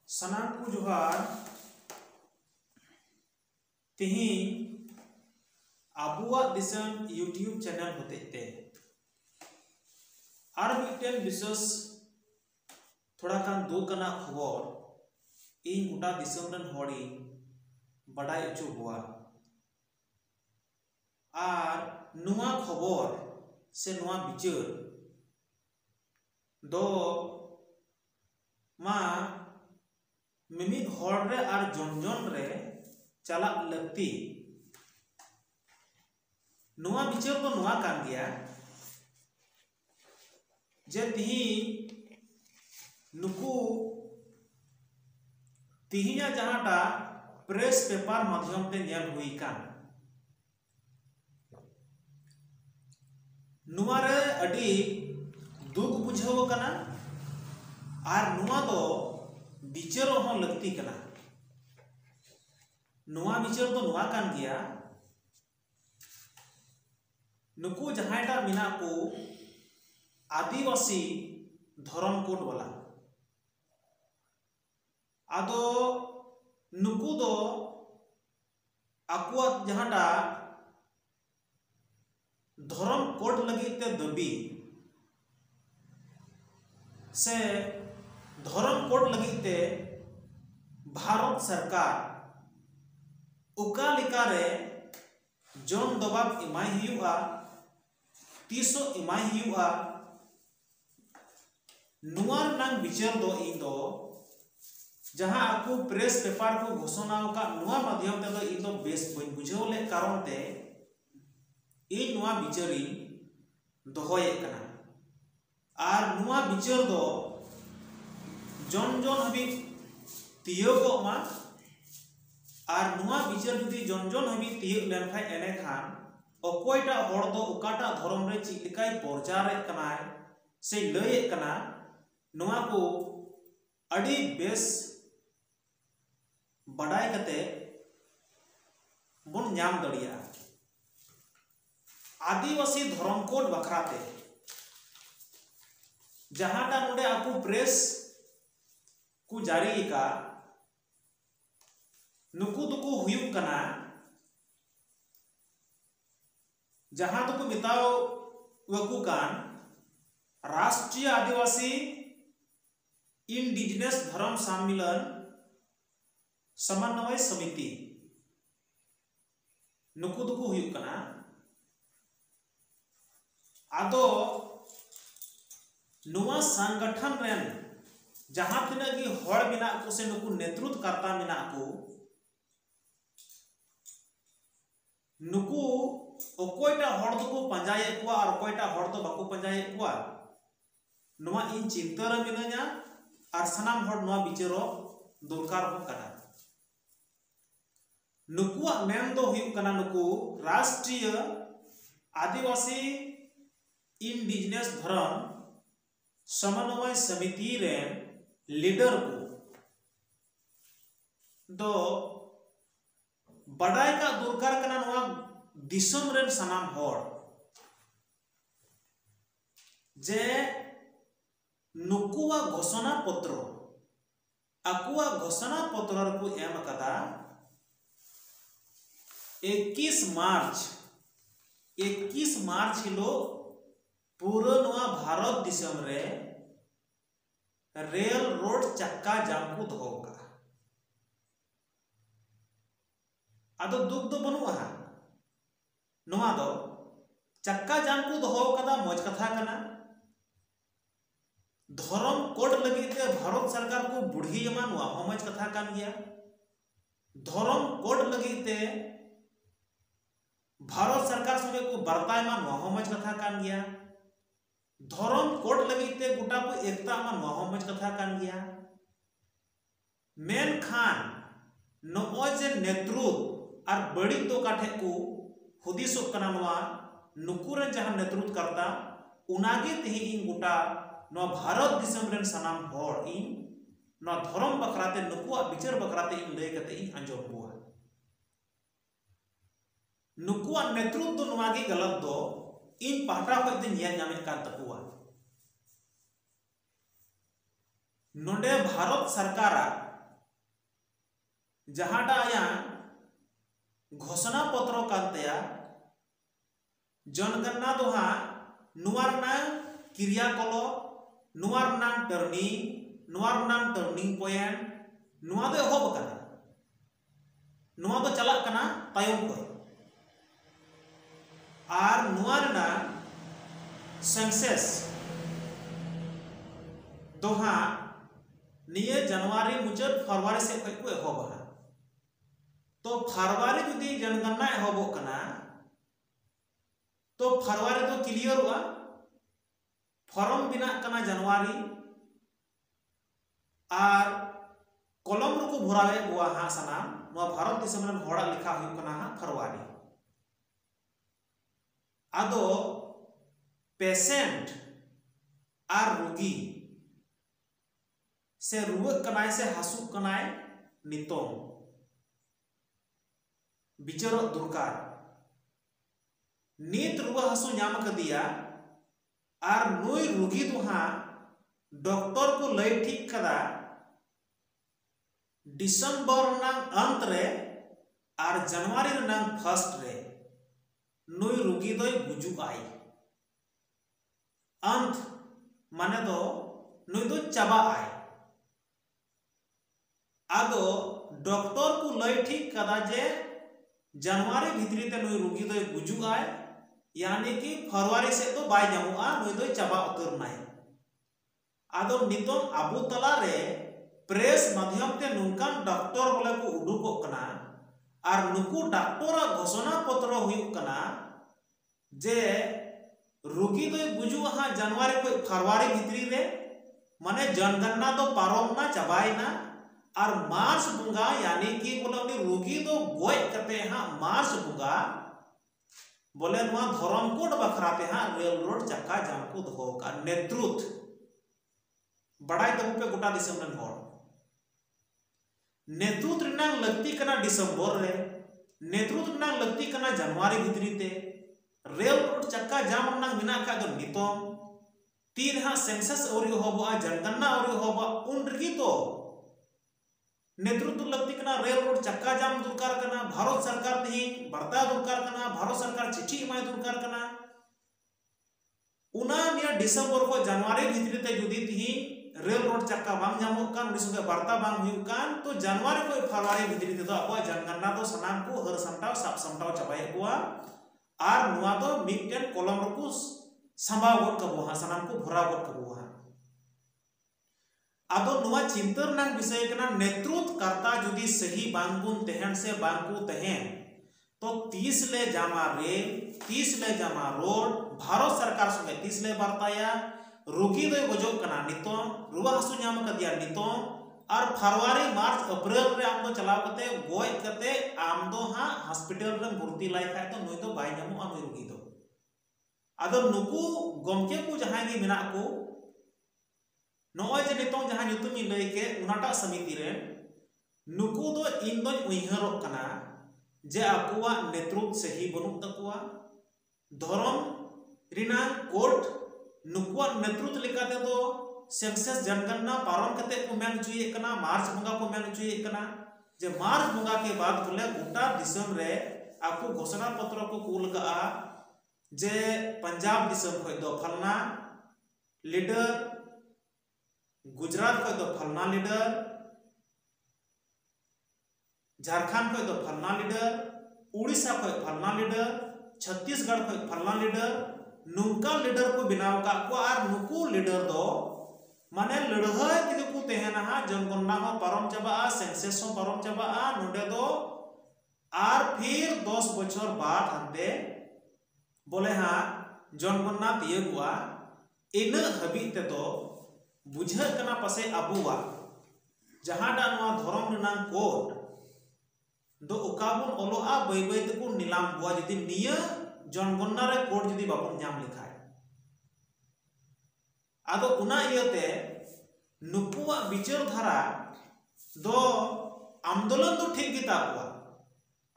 सनाम को जोहार तिहिं आबुआ दिसम YouTube channel होते और मिट्टन विशेष थोड़ा कान दो कना खबर इन गोटा दिसम रन हॉडी बड़ाई उचु हुआ और नुआ खबर से नुआ बिचार दो मा मिमिद हॉर रे और जन रे चला लगती नुआ बिचार तो नुआ कान गया जे तिही नुकु तिहिया जहाटा प्रेस पेपर माध्यम ते नेल हुई कान नुआ रे अडी दुख बुझाव कना और नुआ दो बिचार हो लगती कना नुआ बिचार तो नुआ कान गया नुकु जहाटा मिना को आदिवासी धर्म कोड वाला आदो नुकु दो आकुआ जहाटा धर्म कोड लगी ते दबी से धर्म कोड लगी ते भारत सरकार उका लिका रे जन दबाव इमाई हुआ तीसो इमाई हुआ नुआ नांग बिचार दो इन दो जहां आपको प्रेस पेपर को घोषणा का नुआ माध्यम ते दो इन दो बेस बन बुझाव ले कारण ते इन नुआ बिचारी दोहोये कना और नुआ बिचार दो जन जन हबी तियोगो मा और नुआ बिचार जुदी जन जन हबी तियोग लेन खाय एने खान अकोयटा हड़ दो उकाटा धर्म रे चिलिकाय प्रचार कनाय से लय कना नुआ को अड़ी बेस बड़ाई कते बन नाम दड़िया आदिवासी धर्म कोड बखराते जहाटा नोडे आपको प्रेस को जारी का नुकु दुकु हुयुक कना जहां तो को बिताओ वकु कान राष्ट्रीय आदिवासी इंडिजिनस धर्म सम्मेलन समन्वय समिति नुकु दुकु हुयुक कना आदो नुआ संगठन रेन जहां तिना की हड़ बिना को से नुकु नेतृत्व करता मिना को नुकु ओकोयटा हड़ दो को पंजाये कुआ और ओकोयटा हड़ दो बाको पंजाये कुआ नुआ इन चिंता रे मिनाया और सनाम हड़ नुआ बिचारो दरकार हो कना नुकुआ मेन दो हुयुक कना नुकु राष्ट्रीय आदिवासी इंडिजिनस धर्म समन्वय समिति रे लीडर को दो बड़ाई का दरकार कना नुआ दिसम रेन सनाम हड़ जे नुकुआ घोषणा पत्र आकुआ घोषणा पत्र को एम कदा 21 मार्च हिलो पूरा नुआ भारत दिसम रे रेल रोड चक्का जाम को दो का आदो दुख दो बनुआ नुआ दो चक्का जाम को दो कदा मौज कथा कना धर्म कोड लगी ते भारत सरकार को बुढ़ी जमा नुआ मौज कथा कान गया धर्म कोड लगी ते भारत सरकार संगे को बर्ताय मा नुआ मौज कथा कान गया धर्म कोड लगी ते गोटा को एकता मा नुआ मौज कथा कान गया मेन खान नोय जे नेतृत्व और बड़ी तो काठे को हुदिसो कना नुआ नुकुरन जहां नेतृत्व करता उनागे तेही इन गोटा नो भारत दिसम रेन सनाम हड़ इन नो धर्म बखराते नुकुआ बिचार बखराते इन लय कते इन अंजम बुआ नुकुआ नेतृत्व तो नुआगे गलत दो इन पाटा को दिन ये नामे का तकुआ नोडे भारत सरकार जहाटा आया घोषणा पत्र कांतेया जनगणना दो हाँ नुआरना क्रियाकलाप नुआरना टर्निंग पॉइंट नुआ दो एहब कना नुआ दो चलाक कना तायम को आर नुआ रना सेंसेस दो हाँ निये जनवरी मुचाद फरवरी से खय को एहब तो फरवरी जुदी जनगणना एहब कना तो फरवरी तो क्लियर हुआ फॉर्म बिना कना जनवरी और कलम को भरावे बुआ हाँ सनाम नुआ भारत दिसम रन होड़ा लिखा हुई कना हाँ फरवरी आदो पेशेंट और रोगी से रुवक कनाय से हसुक कनाय नितों बिचारो दुर्कार नीत रुआ हसु नाम कदिया और नुई रोगी तो हाँ डॉक्टर को लय ठीक कदा डिसेंबर नांग अंत रे और जनवरी नांग फर्स्ट रे नुई रोगी दोय गुजु आई अंत माने दो नुई दो चाबा आई आदो डॉक्टर को लय ठीक कदा जे जनवरी भितरी ते नुई रोगी दोय गुजु आय यानी कि फरवरी से तो बाय जामुआ नुई दोय चाबा उतर नाय आदो नितों आबू तला रे प्रेस माध्यम ते नुनकान डॉक्टर बोले को उडुको कना और नुकु डॉक्टर घोषणा पत्र हुई कना जे रोगी दोय गुजु हाँ जनवरी को फरवरी भितरी रे माने जनगणना तो पारम ना चाबायना और मार्च बुंगा यानी कि बोले रोगी तो गोय कते हाँ मार्च बुंगा बोले नुआ धर्म कोड बखराते हाँ रेल रोड चक्का जाम को दो का नेतृत्व बड़ाई तबु पे गोटा दिसंबर होड़ नेतृत्व रिनांग लगती कना दिसंबर रे नेतृत्व रिनांग लगती कना जनवरी भितरी ते रेल रोड चक्का जाम रिनांग मिना का दो नितों तीन हाँ सेंसस औरी होबा जनगणना औरी होबा उन रगी तो नेतृत्व लगती कना रेल रोड चक्का जाम दुरकार कना भारत सरकार ती बर्ता दुरकार कना भारत सरकार चिट्ठी इमाय दुरकार कना उना निया दिसंबर को जनवरी भितरी ते जुदी ती रेल रोड चक्का बांग जामोक कान उनी संगे बर्ता बांग हुई कान तो जनवरी को फरवरी भितरी ते तो अब जनगणना तो सनाम को हर समटाव साब समटाव चबाय बुआ आर नुआ तो मिटन कलम को संभाव गट कबो हा सनाम को भरा गट कबो हा आदो नुआ चिंतर नांग विषय कना नेतृत्व करता जुदी सही बांगुन तेहन से बांगु तेहन तो 30 ले जामा रेल 30 ले जामा रोड भारत सरकार संगे 30 ले बर्ताया रोगी दो गजो कना नितों रुवा हसु नाम कदिया नितों और फरवरी मार्च अप्रैल रे आम दो चलाव कते गोय कते आम दो हाँ हॉस्पिटल रे भर्ती लाई खाय तो नुई दो बाय जामो आ नुई रोगी दो आदो नुकु गमके को जहां गी मेना को नॉय जे नितों जहां nyutum लय के उनाटा समिति रे नुकु दो इन दो उइहरक कना जे आकुआ नेतृत्व सही बनुक तकुआ धर्म रिना कोर्ट नुकुआ नेतृत्व लेकाते दो सेंसस जनगणना पारन कते को मेन चुये कना मार्च बंगा को मेन चुये कना जे मार्च बंगा के बाद बोले गोटा दिसम रे आकु घोषणा पत्र को कूल का जे पंजाब दिसम खय दो फलना लीडर गुजरात खय दो फलना लीडर झारखंड खय दो फलना लीडर उड़ीसा खय फलना लीडर छत्तीसगढ़ खय फलना लीडर नुका लीडर को बनाव का को आर नुकु लीडर दो माने लड़हय तिगे को तेहना हा जनगणना हो परम चबा सेंसस हो परम चबा नोडे दो आर फिर 10 बछर बाद हंते बोले हाँ जनगणना तिये गुआ इन हबी ते दो बुझे कना पसे अबुआ जहां डा नवा धर्म रिना कोड दो उकाबुन ओलोआ बय बय ते को नीलाम बुआ जदि निया जनगणना रे कोड जदि बाबन नाम लिखाय आदो उना इयते नुकुआ विचार धारा दो आंदोलन दो ठीक गिता कुआ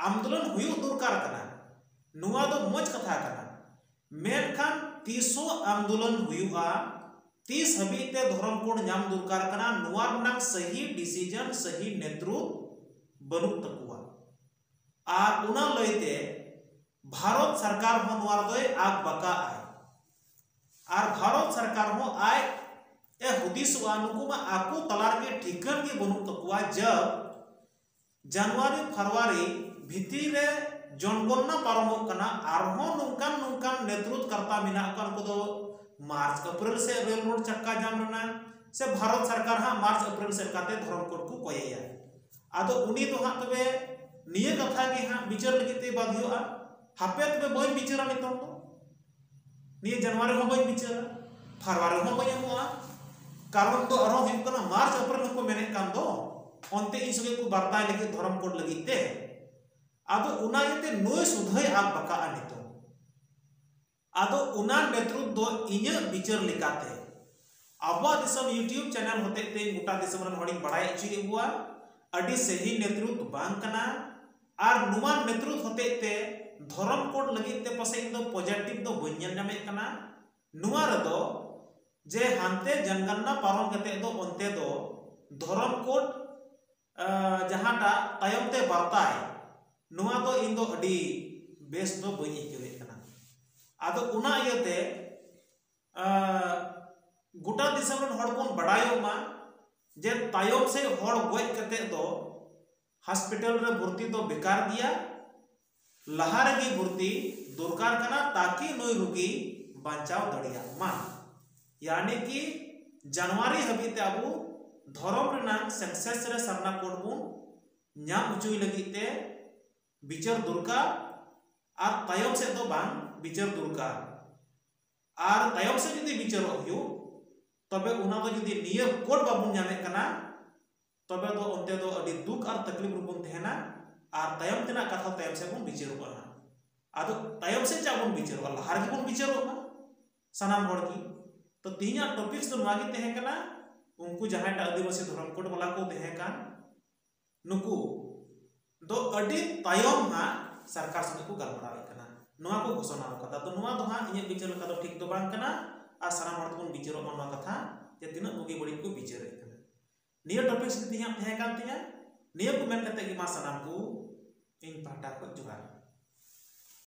आंदोलन हुई दरकार कना नुआ दो मोज कथा कना मेनखान 30 आंदोलन हुआ 30 हबीते धर्म कोड नाम दरकार कना नुआ नाम सही डिसीजन सही नेतृत्व बनुक तकुआ और उना लयते भारत सरकार हो नोआ दोय आग बका आय और भारत सरकार हो आय ए हुदिसुआ नुकु मा आकु तलार के ठिकन के बनुक तकुआ जब जनवरी फरवरी भितिर रे जनगणना पारमोग कना आरहो नुकान नुकान नेतृत्व करता मिना कन को दो मार्च अप्रैल से रेल रोड चक्का जाम रना से भारत सरकार हा मार्च अप्रैल से काते धर्म कोड को कोयया आदो उनी तो हा तबे निये कथा के हा विचार लगिते बाधियोआ हापे तबे बय विचारा नितों तो निये जनवरी हो बय विचारा फरवरी हो बय मोआ कारण तो अरो हिम कना मार्च अप्रैल को मेने कान दो onte isge ku bartai lagi dharam code lagi te ado una yete noy sudhai ag baka anito ado una netrut do inya bichar likate abwa disam youtube channel hote te guta disam ran hodi badai chi bua adi sehi netrut bang kana ar numan netrut hote te dharam code lagi te pase do positive do banyan name kana nuwa redo je hante janganna parom kate do onte do dharam code जहाटा तायम ते बरताय नुआ तो इन दो अडी base दो बनी आइकवे कना आदो उना इयते गुटा दिसम run हड़ कोन बडायो मा जे तायम से हड़ गोय कते दो हॉस्पिटल रे भर्ती दो बेकार दिया लहार की भर्ती दरकार कना ताकि नोय रुगी बचाव दड़िया मा यानी कि जनवरी हबीते अबू धर्म रनांग सेंसस रे सरना कोड बु न्याम उचुई लगिते विचार दुर्कार और तायम से दो बांग विचार दुर्कार और तायम से जदि विचार होयो तबे उना दो जदि नियर कोड बाबुन न्यामे कना तबे दो onte दो अडी दुख और तकलीफ रुबुन थेना और तायम तेना कथा तायम से बुन विचार बना आदो तायम से चाबुन विचार वाला हर के बुन विचार बना सनाम हड़ की तो तीना टॉपिक्स दो मागी तहे कना उनको जहां आदिवासी धर्म कोड वाला को देहकान नुकु दो अडी तायम हा सरकार संग को गलमाराव कना नोआ को घोषणा कदा तो नोआ दो हा इने विचार कदा ठीक दो बांग कना आ सारा हड़ को विचारो मनवा कथा जे तिना बुगी बड़ी को विचार कना निया टॉपिक्स तिया देहकान तिया निया को मेन कते कि मा सनाम को इन पाटा को जुगार।